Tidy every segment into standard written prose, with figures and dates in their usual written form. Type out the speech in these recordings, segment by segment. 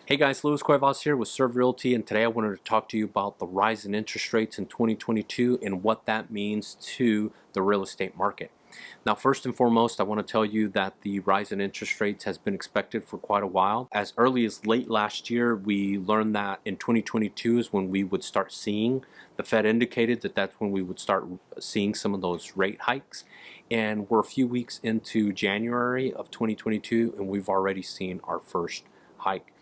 Hey guys, Cuevas here with Realty, and today I wanted to talk to you about the rise in interest rates in 2022 and what that means to the real estate market. Now, first and foremost, I want to tell you that the rise in interest rates has been expected for quite a while. As early as late last year, we learned that in 2022 is when we would start seeing, the Fed indicated that that's when we would start seeing some of those rate hikes. And we're a few weeks into January of 2022, and we've already seen our first hike.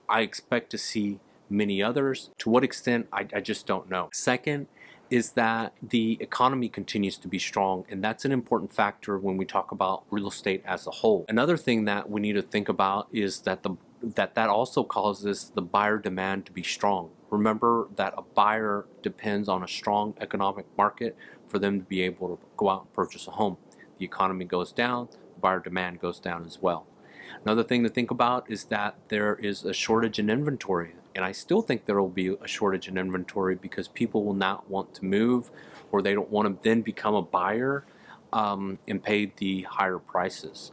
I expect to see many others. To what extent, I just don't know. Second is that the economy continues to be strong, and that's an important factor when we talk about real estate as a whole. Another thing that we need to think about is that that also causes the buyer demand to be strong. Remember that a buyer depends on a strong economic market for them to be able to go out and purchase a home. The economy goes down, buyer demand goes down as well. Another thing to think about is that there is a shortage in inventory, and I still think there will be a shortage in inventory because people will not want to move, or they don't want to then become a buyer and pay the higher prices.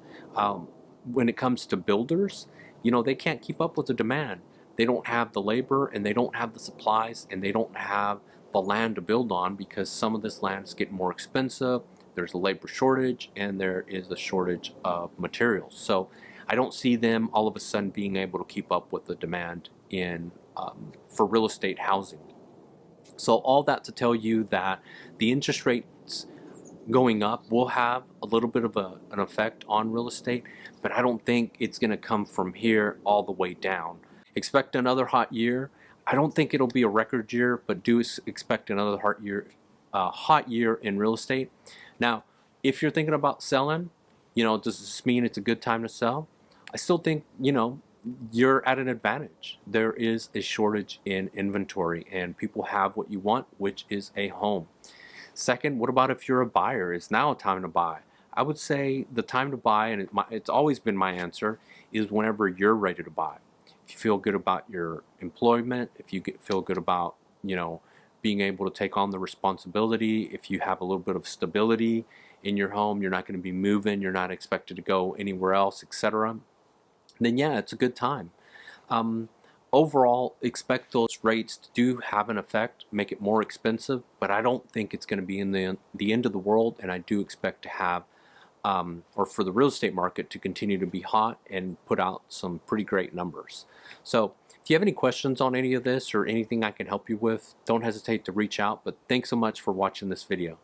When it comes to builders, they can't keep up with the demand. They don't have the labor, and they don't have the supplies, and they don't have the land to build on because some of this land is getting more expensive. There's a labor shortage, and there is a shortage of materials. So I don't see them all of a sudden being able to keep up with the demand for real estate housing. So all that to tell you that the interest rates going up will have a little bit of an effect on real estate, but I don't think it's going to come from here all the way down. Expect another hot year. I don't think it'll be a record year, but do expect another hot year in real estate. Now, if you're thinking about selling, does this mean it's a good time to sell? I still think, you're at an advantage. There is a shortage in inventory, and people have what you want, which is a home. Second, what about if you're a buyer? Is now a time to buy? I would say the time to buy, and it's always been my answer, is whenever you're ready to buy. If you feel good about your employment, if you feel good about, being able to take on the responsibility, if you have a little bit of stability in your home, you're not going to be moving, you're not expected to go anywhere else, etc., then yeah, it's a good time. Overall, expect those rates to do have an effect, make it more expensive, but I don't think it's going to be in the end of the world, and I do expect to have, or for the real estate market to continue to be hot and put out some pretty great numbers. So if you have any questions on any of this or anything I can help you with, don't hesitate to reach out, but thanks so much for watching this video.